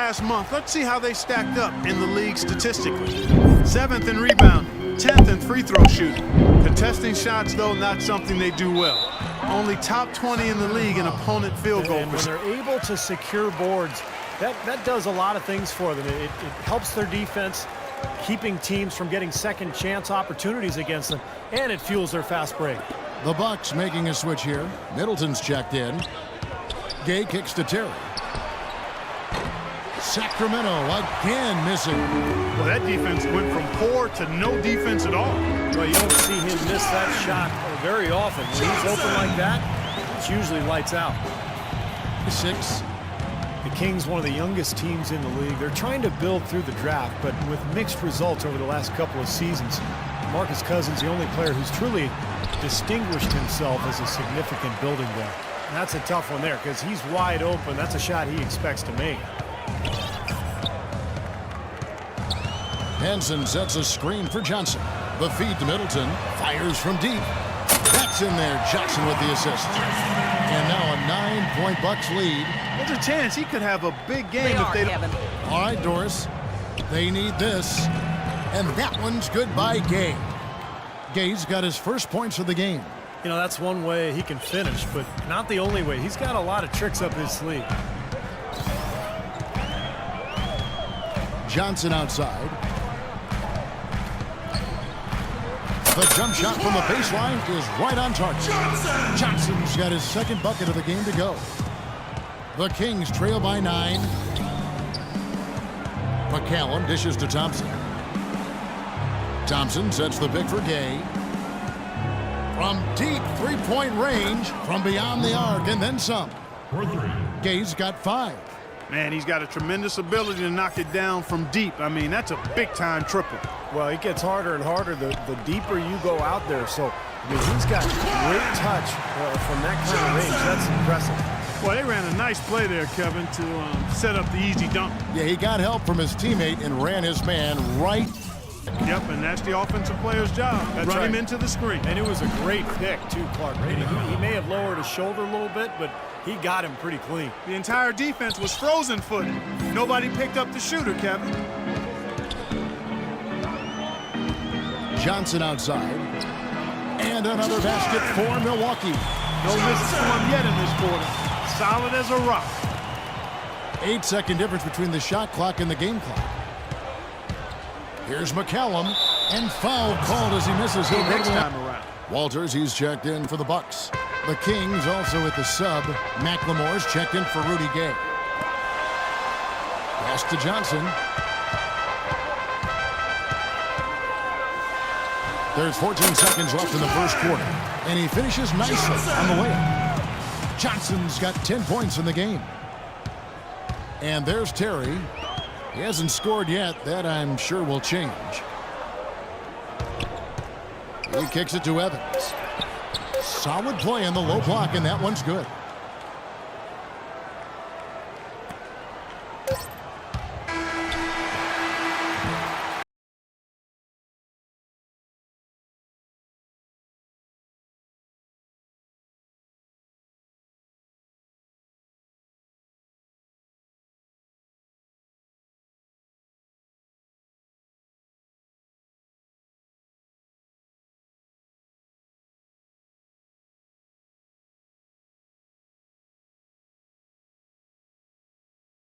last month, let's see how they stacked up in the league statistically. 7th in rebound, 10th in free throw shooting. Contesting shots, though, not something they do well. Only top 20 in the league in opponent field goal percentage. When they're able to secure boards, that does a lot of things for them. It helps their defense, keeping teams from getting second chance opportunities against them, and it fuels their fast break. The Bucks making a switch here. Middleton's checked in. Gay kicks to Terry. Sacramento again missing. Well, that defense went from poor to no defense at all. Well, you don't see him miss that shot very often. When he's open like that, it's usually lights out. 6. The Kings, one of the youngest teams in the league. They're trying to build through the draft, but with mixed results over the last couple of seasons. Marcus Cousins, the only player who's truly distinguished himself as a significant building block. And that's a tough one there because he's wide open. That's a shot he expects to make. Hansen sets a screen for Johnson. The feed to Middleton. Fires from deep. That's in there. Johnson with the assist. And now a 9-point Bucks lead. There's a chance he could have a big game if they don't. All right, Doris. They need this. And that one's good by Gay. Gay's got his first points of the game. You know, that's one way he can finish, but not the only way. He's got a lot of tricks up his sleeve. Johnson outside. The jump shot from the baseline is right on target. Johnson's got his second bucket of the game to go. The Kings trail by 9. McCallum dishes to Thompson. Thompson sets the pick for Gay. From deep three-point range, from beyond the arc, and then some. Gay's got 5. Man, he's got a tremendous ability to knock it down from deep. I mean, that's a big-time triple. Well, it gets harder and harder the deeper you go out there. So, I mean, he's got great touch from that kind of range. That's impressive. Well, they ran a nice play there, Kevin, to set up the easy dunk. Yeah, he got help from his teammate and ran his man right. Yep, and that's the offensive player's job. Run him into the screen. And it was a great pick, too, Clark. He may have lowered his shoulder a little bit, but he got him pretty clean. The entire defense was frozen-footed. Nobody picked up the shooter, Kevin. Johnson outside. And another basket for Milwaukee. No misses for him yet in this quarter. Solid as a rock. 8-second difference between the shot clock and the game clock. Here's McCallum, and foul called as he misses. He'll Next time around. Walters, he's checked in for the Bucks. The Kings also at the sub. McLemore's checked in for Rudy Gay. Pass to Johnson. There's 14 seconds left in the first quarter, and he finishes nicely on the layup. Johnson's got 10 points in the game. And there's Terry. He hasn't scored yet. That, I'm sure, will change. He kicks it to Evans. Solid play in the low block, and that one's good.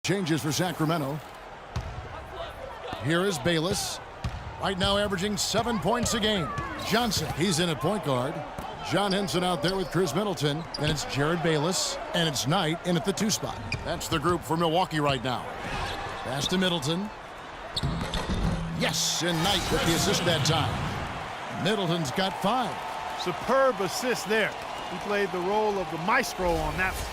Changes for Sacramento. Here is Bayless. Right now averaging 7 points a game. Johnson, he's in at point guard. John Henson out there with Chris Middleton. Then it's Jared Bayless. And it's Knight in at the 2 spot. That's the group for Milwaukee right now. Pass to Middleton. Yes, and Knight with the assist that time. Middleton's got 5. Superb assist there. He played the role of the maestro on that one.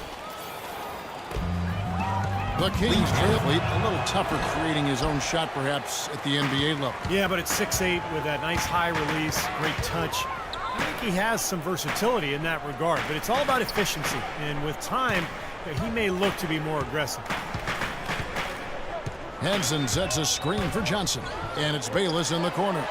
The Kings athlete, a little tougher creating his own shot perhaps at the NBA level. Yeah, but it's 6'8" with that nice high release, great touch. I think he has some versatility in that regard, but it's all about efficiency. And with time, he may look to be more aggressive. Henson sets a screen for Johnson, and it's Bayless in the corner.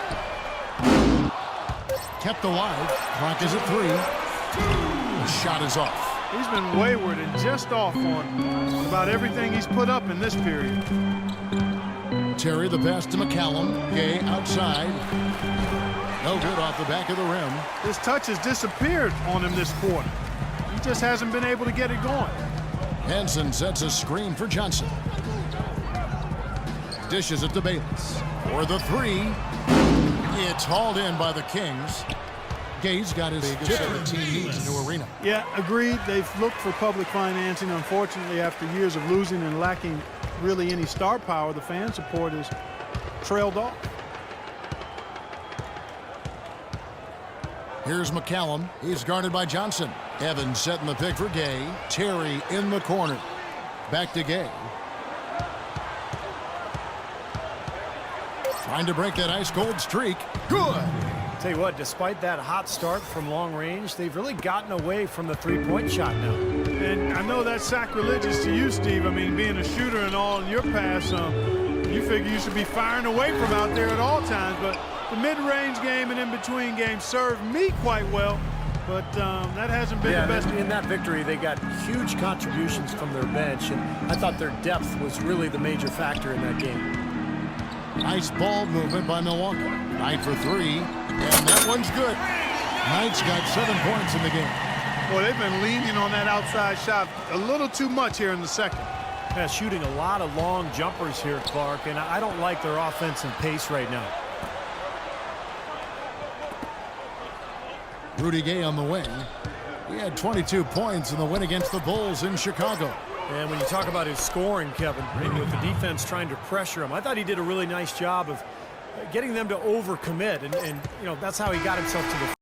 Kept alive. Clock is at 3. The shot is off. He's been wayward and just off on about everything he's put up in this period. Terry, the pass to McCallum. Gay outside. No good off the back of the rim. His touch has disappeared on him this quarter. He just hasn't been able to get it going. Henson sets a screen for Johnson. Dishes it to Bayless. For the three. It's hauled in by the Kings. Gay's got his 17 needs in the arena. Yeah, agreed. They've looked for public financing. Unfortunately, after years of losing and lacking really any star power, the fan support has trailed off. Here's McCallum. He's guarded by Johnson. Evans setting the pick for Gay. Terry in the corner. Back to Gay. Trying to break that ice-cold streak. Good. Tell you what, despite that hot start from long range, they've really gotten away from the three-point shot now. And I know that's sacrilegious to you, Steve. I mean, being a shooter and all in your pass, you figure you should be firing away from out there at all times. But the mid-range game and in-between games served me quite well. But that hasn't been the best. In that victory, they got huge contributions from their bench, and I thought their depth was really the major factor in that game. Nice ball movement by Milwaukee. Knight for three, and that one's good. Knight's got 7 points in the game. Boy, they've been leaning on that outside shot a little too much here in the second. Yeah, shooting a lot of long jumpers here, Clark, and I don't like their offensive pace right now. Rudy Gay on the wing. He had 22 points in the win against the Bulls in Chicago. And when you talk about his scoring, Kevin, with the defense trying to pressure him, I thought he did a really nice job of getting them to overcommit, and you know, that's how he got himself to the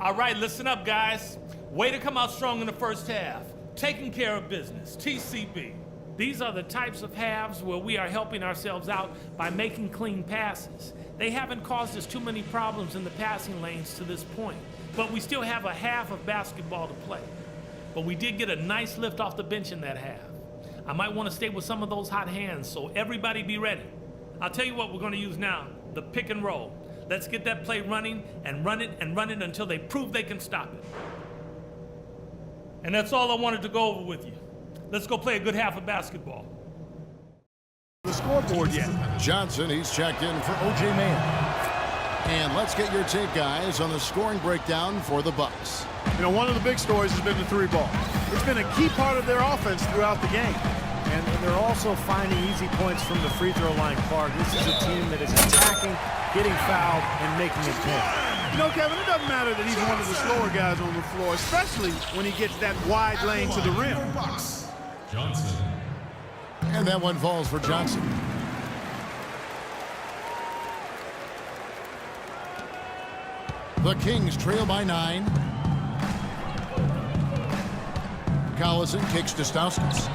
All right, listen up, guys. Way to come out strong in the first half. Taking care of business, TCB. These are the types of halves where we are helping ourselves out by making clean passes. They haven't caused us too many problems in the passing lanes to this point, but we still have a half of basketball to play. But we did get a nice lift off the bench in that half. I might want to stay with some of those hot hands, so everybody be ready. I'll tell you what we're going to use now, the pick and roll. Let's get that play running and run it until they prove they can stop it. And that's all I wanted to go over with you. Let's go play a good half of basketball. The scoreboard yet. Johnson, he's checked in for O.J. Mayo. And let's get your tape, guys, on the scoring breakdown for the Bucks. You know, one of the big stories has been the three ball. It's been a key part of their offense throughout the game. And they're also finding easy points from the free throw line, Clark. This is a team that is attacking, getting fouled, and making it pay. You know, Kevin, it doesn't matter that he's one of the slower guys on the floor, especially when he gets that wide lane to the rim. Johnson. And that one falls for Johnson. The Kings trail by 9. Collison kicks to Stauskas.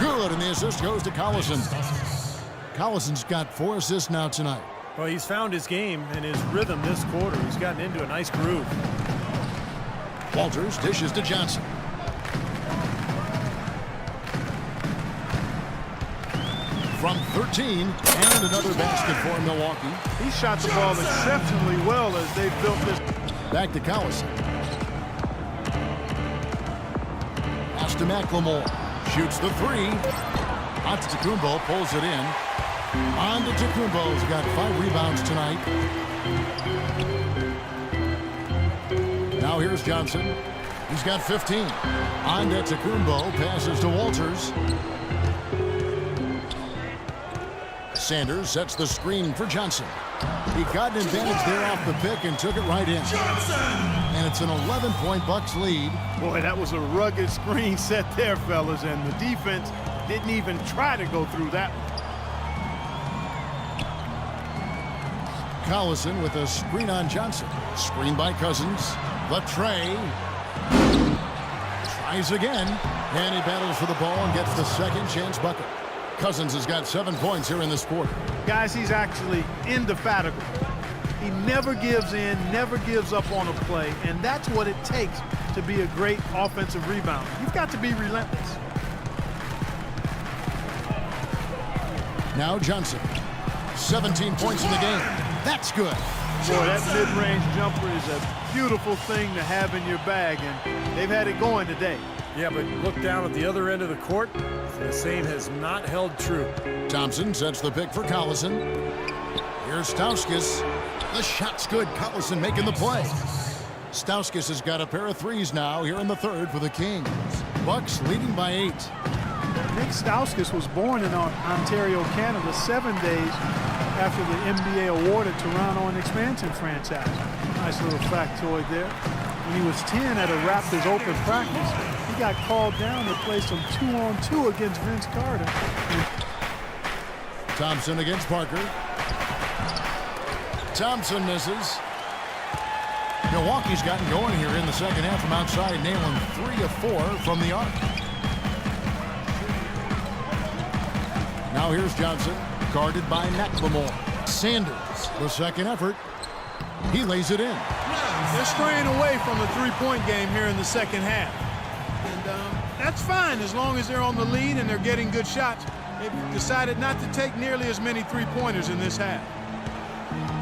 Good, and the assist goes to Collison. Collison's got 4 assists now tonight. Well, he's found his game and his rhythm this quarter. He's gotten into a nice groove. Walters dishes to Johnson. From 13, and another basket for Milwaukee. He shot the ball exceptionally well as they built this. Back to Collison. Pass to McLemore. Shoots the 3. Antetokounmpo pulls it in. Antetokounmpo's got 5 rebounds tonight. Now here's Johnson. He's got 15. Antetokounmpo passes to Walters. Sanders sets the screen for Johnson. He got an advantage there off the pick and took it right in. And it's an 11-point Bucks lead. Boy, that was a rugged screen set there, fellas, and the defense didn't even try to go through that one. Collison with a screen on Johnson. Screen by Cousins. The tray. Tries again. And he battles for the ball and gets the second chance bucket. Cousins has got 7 points here in this quarter. Guys, he's actually indefatigable. He never gives in, never gives up on a play, and that's what it takes to be a great offensive rebounder. You've got to be relentless. Now Johnson. 17 points in the game. That's good. Boy, that mid-range jumper is a beautiful thing to have in your bag, and they've had it going today. Yeah, but look down at the other end of the court. The same has not held true. Thompson sets the pick for Collison. Here's Stauskas. The shot's good. Collison making the play. Stauskas has got a pair of threes now here in the third for the Kings. Bucks leading by 8. Nick Stauskas was born in Ontario, Canada, 7 days after the NBA awarded Toronto an expansion franchise. Nice little factoid there. When he was 10 at a Raptors open practice, he got called down to play some 2-on-2 against Vince Carter. Thompson against Parker. Thompson misses. Milwaukee's gotten going here in the second half from outside, nailing 3 of 4 from the arc. Now here's Johnson, guarded by McLemore. Sanders, the second effort. He lays it in. They're straying away from the three-point game here in the second half. And that's fine as long as they're on the lead and they're getting good shots. They've decided not to take nearly as many three-pointers in this half.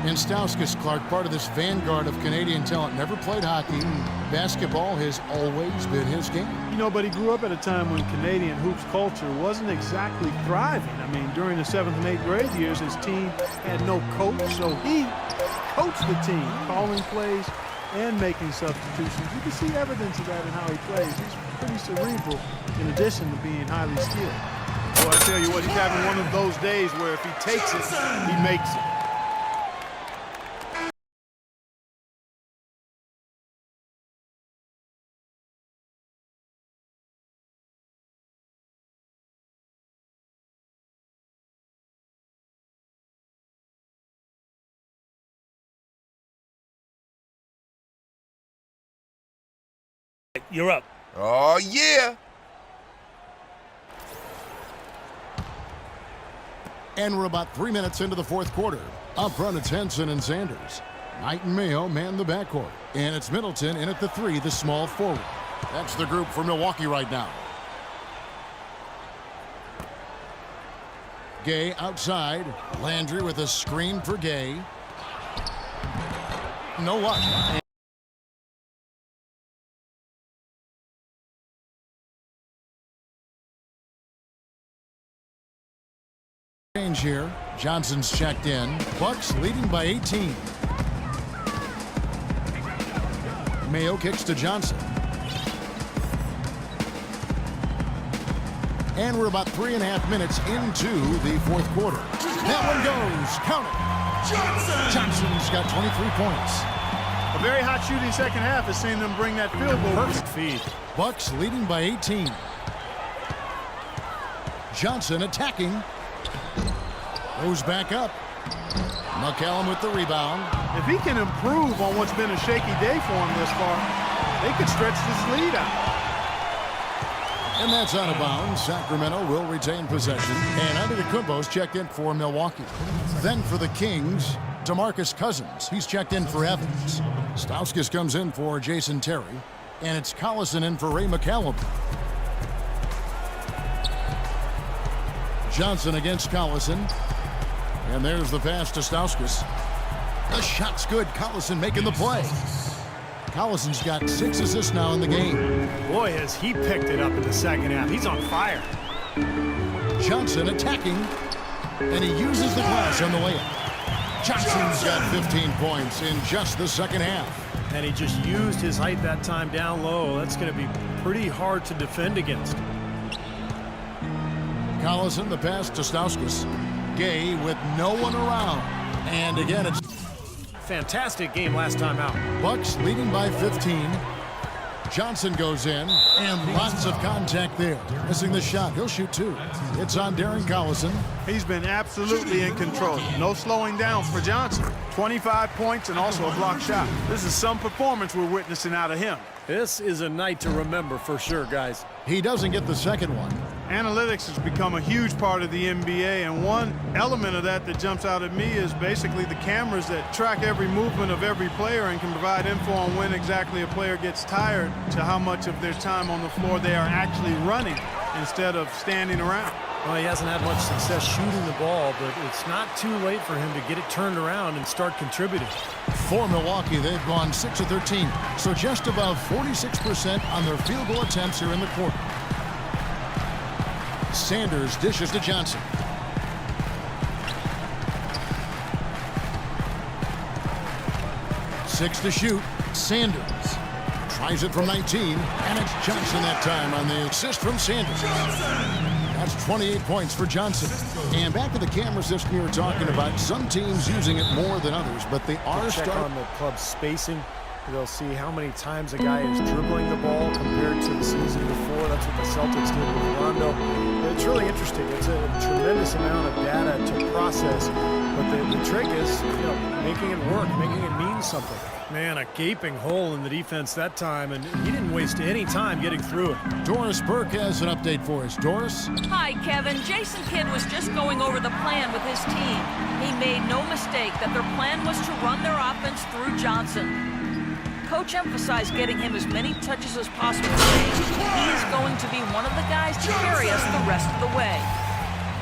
And Stauskas, Clark, part of this vanguard of Canadian talent, never played hockey. Basketball has always been his game. You know, but he grew up at a time when Canadian hoops culture wasn't exactly thriving. I mean, during the 7th and 8th grade years, his team had no coach, so he coached the team, calling plays and making substitutions. You can see evidence of that in how he plays. He's pretty cerebral in addition to being highly skilled. Well, I tell you what, he's having one of those days where if he takes it, he makes it. You're up. Oh, yeah. And we're about 3 minutes into the fourth quarter. Up front, it's Henson and Sanders. Knight and Mayo man the backcourt. And it's Middleton in at the 3, the small forward. That's the group for Milwaukee right now. Gay outside. Landry with a screen for Gay. No luck. Change here. Johnson's checked in. Bucks leading by 18. Mayo kicks to Johnson. And we're about 3.5 minutes into the fourth quarter. That one goes. Count it. Johnson's got 23 points. A very hot shooting second half has seen them bring that field goal. Perfect feed. Bucks leading by 18. Johnson attacking. Goes back up. McCallum with the rebound. If he can improve on what's been a shaky day for him this far, they could stretch this lead out. And that's out of bounds. Sacramento will retain possession. And Antetokounmpo's checked in for Milwaukee. Then for the Kings, DeMarcus Cousins. He's checked in for Evans. Stauskas comes in for Jason Terry. And it's Collison in for Ray McCallum. Johnson against Collison. And there's the pass to Stauskas. The shot's good. Collison making the play. Collison's got 6 assists now in the game. Boy, has he picked it up in the second half. He's on fire. Johnson attacking. And he uses the glass on the layup. Johnson's got 15 points in just the second half. And he just used his height that time down low. That's going to be pretty hard to defend against. Collison, the pass to Stauskas. Gay with no one around. And again, it's Fantastic game last time out. Bucks leading by 15. Johnson goes in, and lots of contact there. Missing the shot. He'll shoot 2. It's on Darren Collison. He's been absolutely in control. No slowing down for Johnson. 25 points and also a block shot. This is some performance we're witnessing out of him. This is a night to remember for sure, guys. He doesn't get the second one. Analytics has become a huge part of the NBA, and one element of that jumps out at me is basically the cameras that track every movement of every player and can provide info on when exactly a player gets tired to how much of their time on the floor they are actually running instead of standing around. Well, he hasn't had much success shooting the ball, but it's not too late for him to get it turned around and start contributing. For Milwaukee, they've gone 6 of 13, so just above 46% on their field goal attempts here in the quarter. Sanders dishes to Johnson. Six to shoot. Sanders tries it from 19, and it's Johnson that time on the assist from Sanders. That's 28 points for Johnson. And back to the camera system we were talking about. Some teams using it more than others, but they are Check on the club's spacing. They'll see how many times a guy is dribbling the ball compared to the season before. That's what the Celtics did with Rondo. It's really interesting. It's a tremendous amount of data to process, but the trick is, making it work, making it mean something. Man, a gaping hole in the defense that time, and he didn't waste any time getting through it. Doris Burke has an update for us. Doris? Hi, Kevin. Jason Kidd was just going over the plan with his team. He made no mistake that their plan was to run their offense through Johnson. Coach emphasized getting him as many touches as possible today. He is going to be one of the guys to carry us the rest of the way.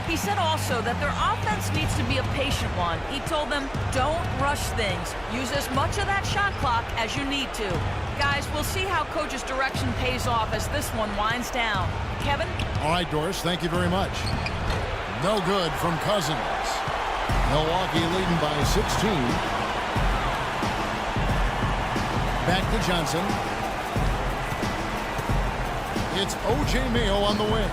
He said also that their offense needs to be a patient one. He told them, don't rush things. Use as much of that shot clock as you need to. Guys, we'll see how Coach's direction pays off as this one winds down. Kevin? All right, Doris, thank you very much. No good from Cousins. Milwaukee leading by 16. Back to Johnson. It's O.J. Mayo on the wing.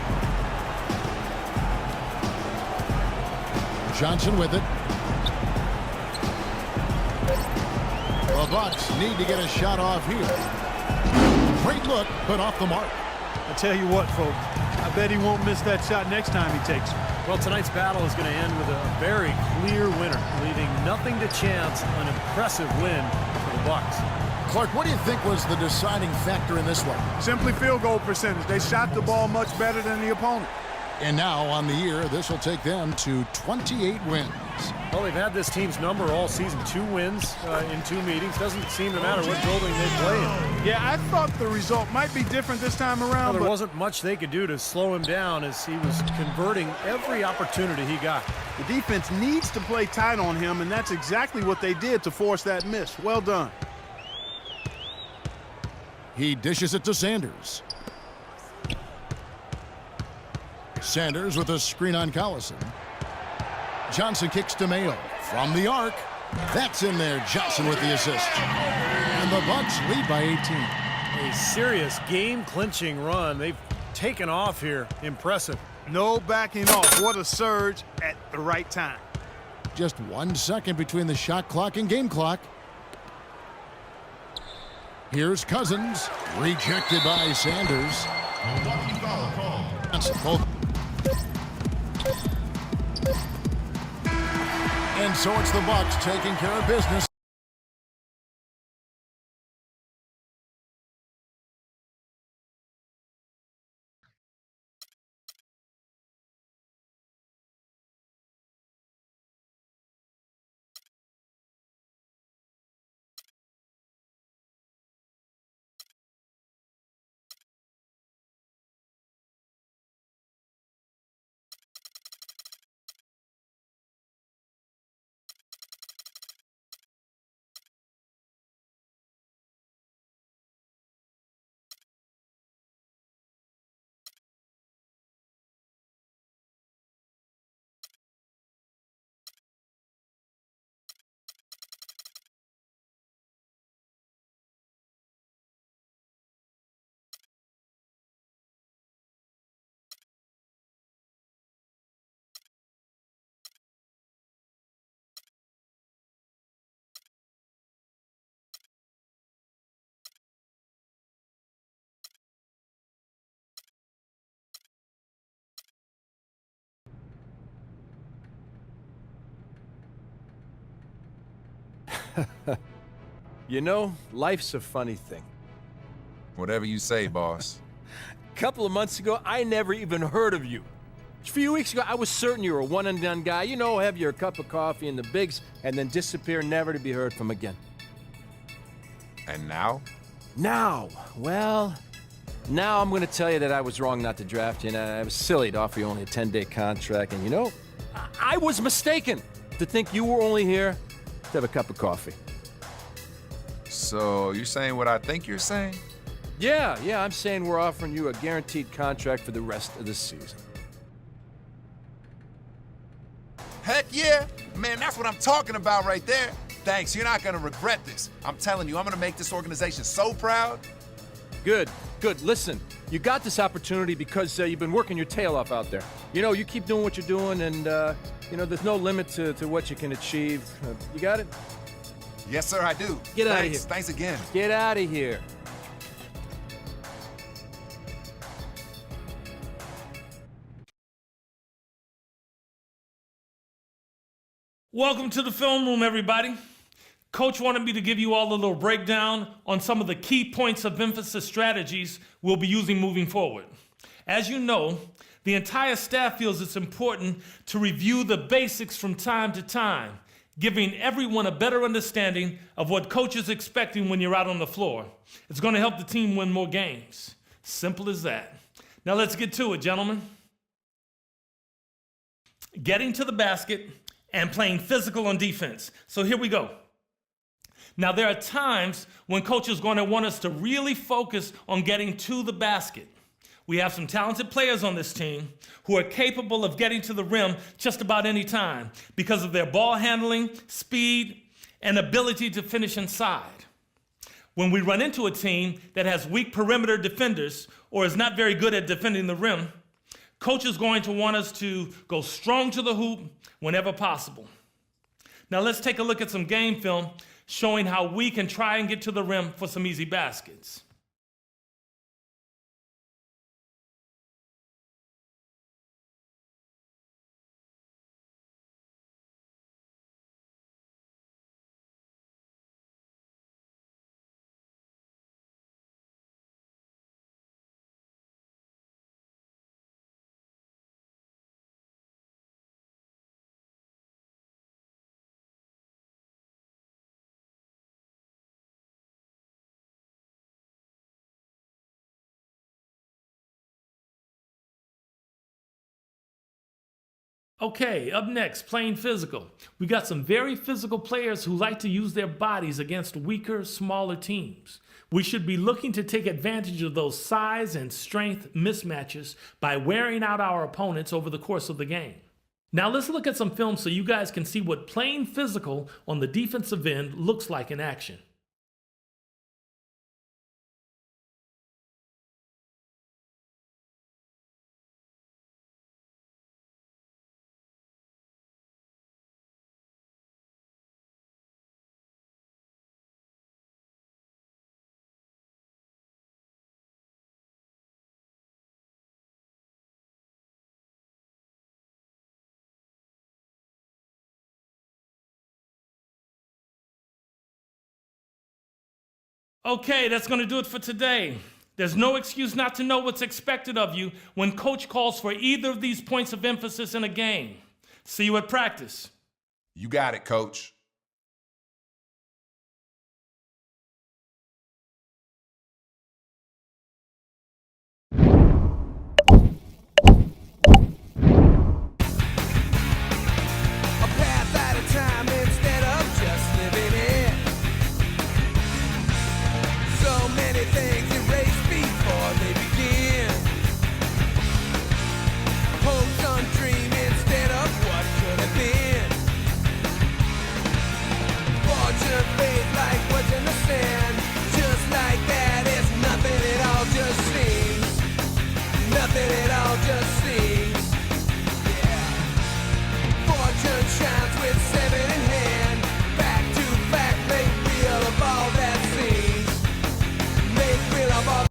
Johnson with it. The Bucks need to get a shot off here. Great look, but off the mark. I tell you what, folks, I bet he won't miss that shot next time he takes it. Well, tonight's battle is going to end with a very clear winner, leaving nothing to chance. An impressive win for the Bucks. Clark, what do you think was the deciding factor in this one? Simply field goal percentage. They shot the ball much better than the opponent. And now, on the year, this will take them to 28 wins. Well, they've had this team's number all season. 2 wins in 2 meetings. Doesn't seem to matter what building they play in. Yeah, I thought the result might be different this time around. Well, there wasn't much they could do to slow him down as he was converting every opportunity he got. The defense needs to play tight on him, and that's exactly what they did to force that miss. Well done. He dishes it to Sanders. Sanders with a screen on Collison. Johnson kicks to Mayo. From the arc. That's in there. Johnson with the assist. And the Bucks lead by 18. A serious game-clinching run. They've taken off here. Impressive. No backing off. What a surge at the right time. Just 1 second between the shot clock and game clock. Here's Cousins. Rejected by Sanders. Milwaukee foul called. Johnson both. And so it's the Bucks taking care of business. You know, life's a funny thing. Whatever you say, boss. A couple of months ago, I never even heard of you. A few weeks ago, I was certain you were a one-and-done guy. You know, have your cup of coffee in the bigs, and then disappear, never to be heard from again. And now? Now, well, Now I'm going to tell you that I was wrong not to draft you, and I was silly to offer you only a 10-day contract. And you know, I was mistaken to think you were only here to have a cup of coffee. So you're saying what I think you're saying? Yeah, I'm saying we're offering you a guaranteed contract for the rest of the season. Heck yeah! Man, that's what I'm talking about right there. Thanks, you're not gonna regret this. I'm telling you, I'm gonna make this organization so proud. Good. Listen, you got this opportunity because you've been working your tail off out there. You know, you keep doing what you're doing, and, you know, there's no limit to what you can achieve. You got it? Yes, sir, I do. Get out of here. Thanks again. Get out of here. Welcome to the film room, everybody. Coach wanted me to give you all a little breakdown on some of the key points of emphasis strategies we'll be using moving forward. As you know, the entire staff feels it's important to review the basics from time to time, giving everyone a better understanding of what coach is expecting when you're out on the floor. It's going to help the team win more games. Simple as that. Now let's get to it, gentlemen. Getting to the basket and playing physical on defense. So here we go. Now, there are times when coach is going to want us to really focus on getting to the basket. We have some talented players on this team who are capable of getting to the rim just about any time because of their ball handling, speed, and ability to finish inside. When we run into a team that has weak perimeter defenders or is not very good at defending the rim, coach is going to want us to go strong to the hoop whenever possible. Now let's take a look at some game film showing how we can try and get to the rim for some easy baskets. Okay, up next, playing physical. We got some very physical players who like to use their bodies against weaker, smaller teams. We should be looking to take advantage of those size and strength mismatches by wearing out our opponents over the course of the game. Now let's look at some film so you guys can see what playing physical on the defensive end looks like in action. Okay, that's going to do it for today. There's no excuse not to know what's expected of you when coach calls for either of these points of emphasis in a game. See you at practice. You got it, coach.